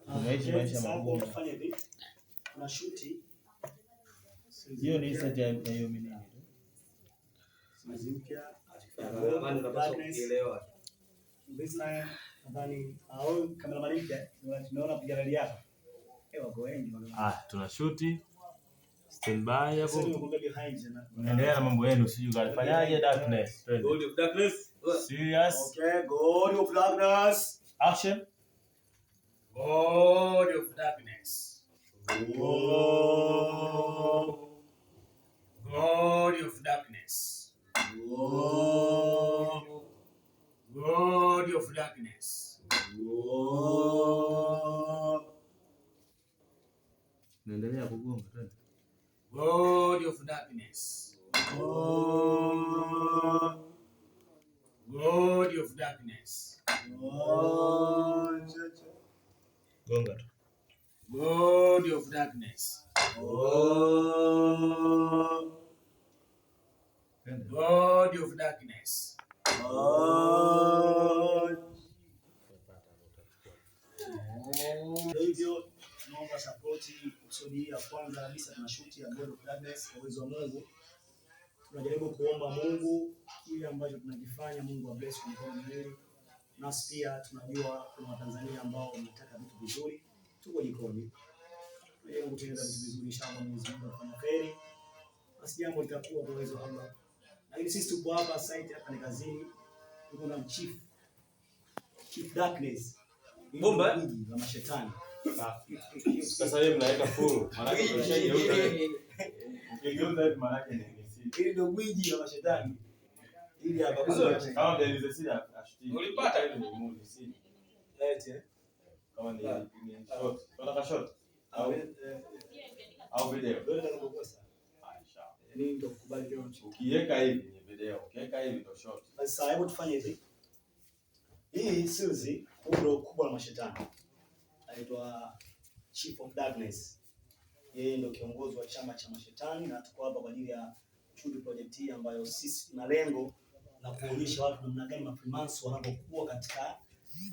Unaishi maisha magumu. Kuna shuti. Hiyo ni sasa ya hiyo mimi. Mpya. Nadhani unapaswa kuelewa. Mbona nadhani au kamera malipia tunaona piga rally hapa. Wako wengi. Tuna shuti. Standby hapo. Endelea na mambo yenu, sijui kalifanyaje Darkness. God of Darkness. Serious. Okay, God of Darkness. Action. God of Darkness. God of Darkness. God of Darkness. Naendelea kugonga tena. God of Darkness. God of Darkness. Gonga tu. God of Darkness. God of Darkness. Hivyo tunaomba support kusudi ya kwanza kabisa tunashuti ya God of Darkness kwa uwezo wa Mungu. Tunajaribu kuomba Mungu kile ambacho tunakifanya, Mungu abless kwa mkono mwili. Nasi pia tunajua kuna Watanzania ambao wanataka vitu vizuri. Tuko jikoni. Leo kutengeneza vitu vizuri inshallah Mwenyezi Mungu afanye kheri. Basi jambo litakuwa kwa uwezo wa Allah. Lakini sisi tupo hapa site hapa ni kazini. Tuko na Chief Darkness. Bomba la mashetani. Sasa wewe mnaweka full. Maana yake unashageuza. Ukigeuza hivi maana yake ni ili ndio gwiji la mashetani. Ili hapa kama ndio ile sida ashuti. Ulipata ile mmoja sida. Eti kama ni short. Unataka short au video. Ndio nitakukosa. Inshallah. Yaani ndio kukubali kile unacho. Ukiweka hivi ni video. Ukiweka hivi ndio short. Sasa hebu tufanye hivi. Hii series ndio kubwa la mashetani. Anaitwa Chief of Darkness. Yeye ndio kiongozi wa chama cha mashetani na tuko hapa kwa ajili ya Chudi project hii ambayo sisi tuna lengo la kuonyesha watu namna gani mafreemason wanapokuwa katika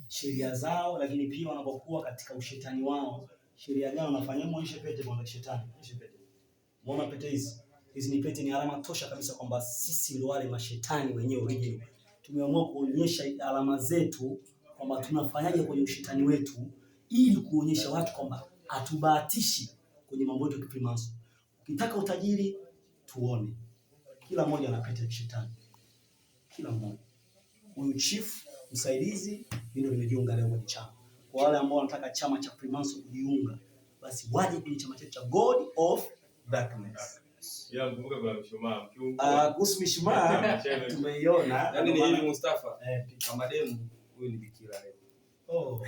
sheria zao, lakini pia wanapokuwa katika ushetani wao. Sheria gani wanafanya? Muonyeshe pete kwa shetani. Muonyeshe pete. Muona pete hizi. Hizi ni pete, ni alama tosha kabisa kwamba sisi ndio wale mashetani wenyewe original. Tumeamua kuonyesha alama zetu kwamba tunafanyaje kwenye ushetani wetu ili kuonyesha watu kwamba hatubahatishi kwenye mambo yetu ya Freemason. Ukitaka utajiri tuone. Kila mmoja ana pete ya shetani. Kila mmoja. Huyu chief msaidizi ndio nimejiunga leo kwenye chama. Kwa wale ambao wanataka chama cha Freemason kujiunga, basi waje kwenye chama chetu cha God of Darkness. Ya mkumbuka kuna mshumaa. Kuhusu mshumaa tumeiona. Yaani ni hivi Mustafa. Kama demu huyu ni bikira leo. Oh.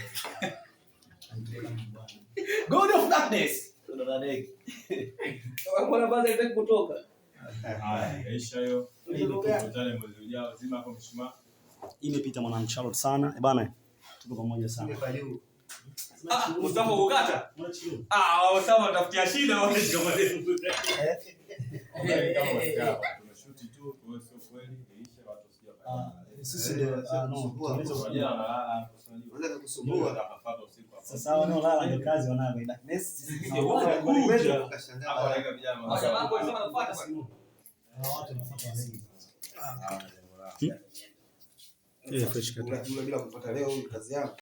God of Darkness. Mbona baada ya kutoka? Aisha hiyo. Tukutane mwezi ujao. Zima hapo mshumaa. Imepita mwanangu Charlotte sana. Bana, tuko pamoja sana. Mustafa ukata? Mustafa tafutia shida wewe kama demu. Kama maskao. Tunashuti tu kwa sio kweli. Isha watu sio baya. Sisi ndio tunaweza kujana na unaweza kusumbua hapa usiku hapa. Sasa wanaolala ndio kazi wanayo. Darkness sisi wanakuja ukashangaa wanaweka vijana. Sasa mambo yanasema nafuata bwana. Watu wanafuata wengi. Fresh kata. Bila kufuata leo kazi yangu.